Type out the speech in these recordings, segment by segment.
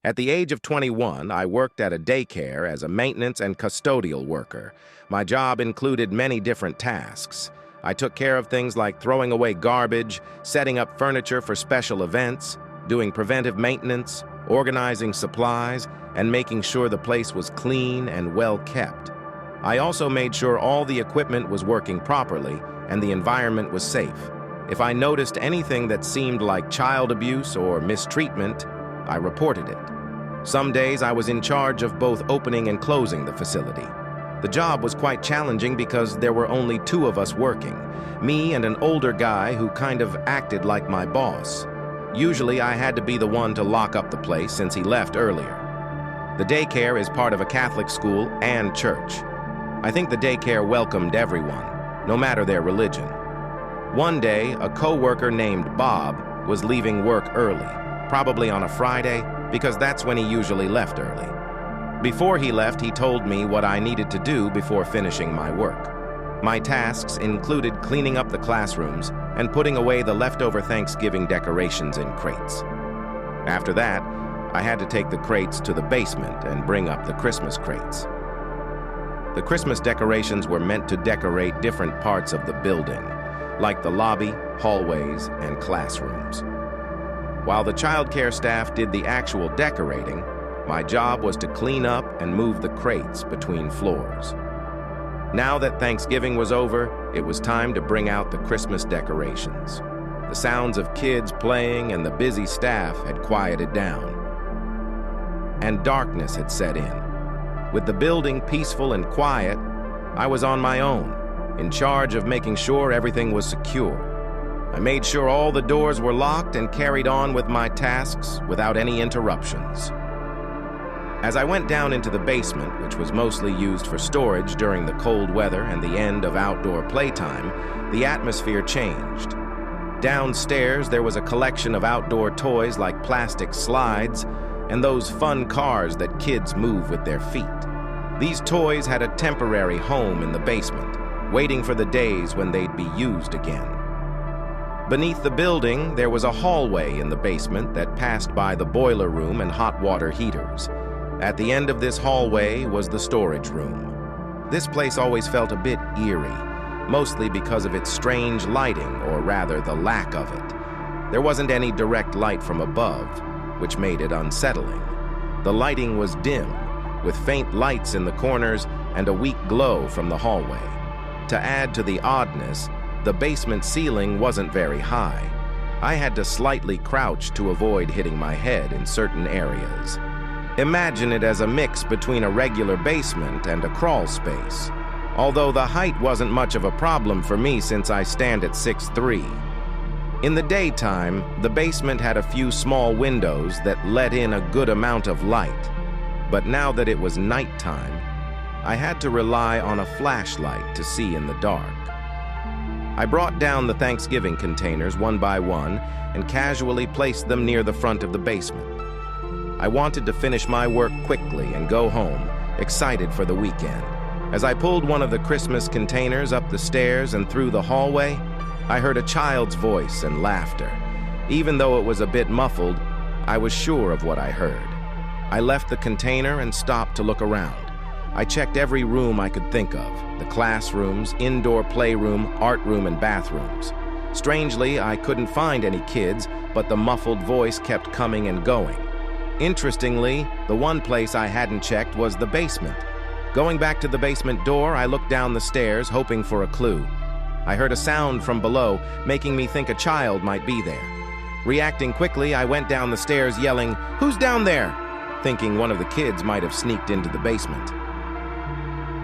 At the age of 21, I worked at a daycare as a maintenance and custodial worker. My job included many different tasks. I took care of things like throwing away garbage, setting up furniture for special events, doing preventive maintenance, organizing supplies, and making sure the place was clean and well kept. I also made sure all the equipment was working properly and the environment was safe. If I noticed anything that seemed like child abuse or mistreatment, I reported it. Some days I was in charge of both opening and closing the facility. The job was quite challenging because there were only two of us working, me and an older guy who kind of acted like my boss. Usually I had to be the one to lock up the place since he left earlier. The daycare is part of a Catholic school and church. I think the daycare welcomed everyone, no matter their religion. One day, a co-worker named Bob was leaving work early, probably on a Friday, because that's when he usually left early. Before he left, he told me what I needed to do before finishing my work. My tasks included cleaning up the classrooms and putting away the leftover Thanksgiving decorations in crates. After that, I had to take the crates to the basement and bring up the Christmas crates. The Christmas decorations were meant to decorate different parts of the building, like the lobby, hallways, and classrooms. While the childcare staff did the actual decorating, my job was to clean up and move the crates between floors. Now that Thanksgiving was over, it was time to bring out the Christmas decorations. The sounds of kids playing and the busy staff had quieted down, and darkness had set in. With the building peaceful and quiet, I was on my own, in charge of making sure everything was secure. I made sure all the doors were locked and carried on with my tasks without any interruptions. As I went down into the basement, which was mostly used for storage during the cold weather and the end of outdoor playtime, the atmosphere changed. Downstairs, there was a collection of outdoor toys like plastic slides and those fun cars that kids move with their feet. These toys had a temporary home in the basement, waiting for the days when they'd be used again. Beneath the building, there was a hallway in the basement that passed by the boiler room and hot water heaters. At the end of this hallway was the storage room. This place always felt a bit eerie, mostly because of its strange lighting, or rather the lack of it. There wasn't any direct light from above, which made it unsettling. The lighting was dim, with faint lights in the corners and a weak glow from the hallway. To add to the oddness, the basement ceiling wasn't very high. I had to slightly crouch to avoid hitting my head in certain areas. Imagine it as a mix between a regular basement and a crawl space, although the height wasn't much of a problem for me since I stand at 6'3". In the daytime, the basement had a few small windows that let in a good amount of light, but now that it was nighttime, I had to rely on a flashlight to see in the dark. I brought down the Thanksgiving containers one by one and casually placed them near the front of the basement. I wanted to finish my work quickly and go home, excited for the weekend. As I pulled one of the Christmas containers up the stairs and through the hallway, I heard a child's voice and laughter. Even though it was a bit muffled, I was sure of what I heard. I left the container and stopped to look around. I checked every room I could think of, the classrooms, indoor playroom, art room, and bathrooms. Strangely, I couldn't find any kids, but the muffled voice kept coming and going. Interestingly, the one place I hadn't checked was the basement. Going back to the basement door, I looked down the stairs, hoping for a clue. I heard a sound from below, making me think a child might be there. Reacting quickly, I went down the stairs yelling, "Who's down there?" thinking one of the kids might have sneaked into the basement.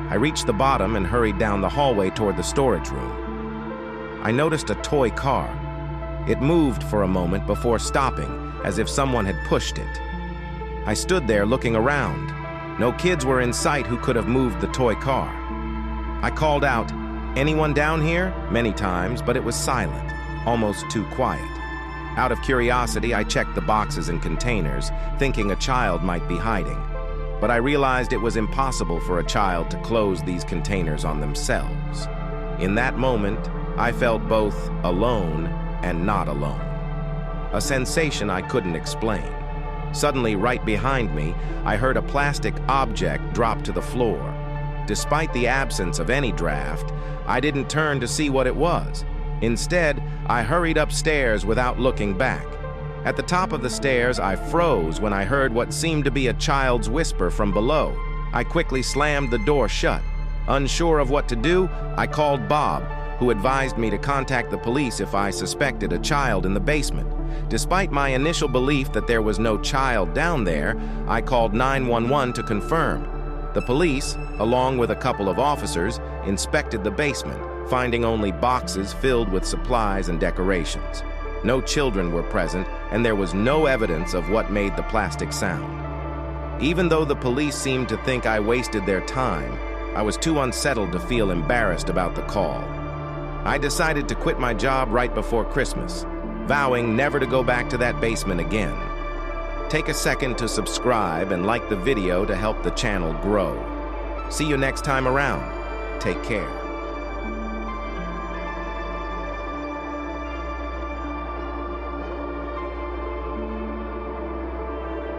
I reached the bottom and hurried down the hallway toward the storage room. I noticed a toy car. It moved for a moment before stopping, as if someone had pushed it. I stood there looking around. No kids were in sight who could have moved the toy car. I called out, "Anyone down here?" many times, but it was silent, almost too quiet. Out of curiosity, I checked the boxes and containers, thinking a child might be hiding. But I realized it was impossible for a child to close these containers on themselves. In that moment, I felt both alone and not alone. A sensation I couldn't explain. Suddenly, right behind me, I heard a plastic object drop to the floor. Despite the absence of any draft, I didn't turn to see what it was. Instead, I hurried upstairs without looking back. At the top of the stairs, I froze when I heard what seemed to be a child's whisper from below. I quickly slammed the door shut. Unsure of what to do, I called Bob, who advised me to contact the police if I suspected a child in the basement. Despite my initial belief that there was no child down there, I called 911 to confirm. The police, along with a couple of officers, inspected the basement, finding only boxes filled with supplies and decorations. No children were present, and there was no evidence of what made the plastic sound. Even though the police seemed to think I wasted their time, I was too unsettled to feel embarrassed about the call. I decided to quit my job right before Christmas, vowing never to go back to that basement again. Take a second to subscribe and like the video to help the channel grow. See you next time around. Take care.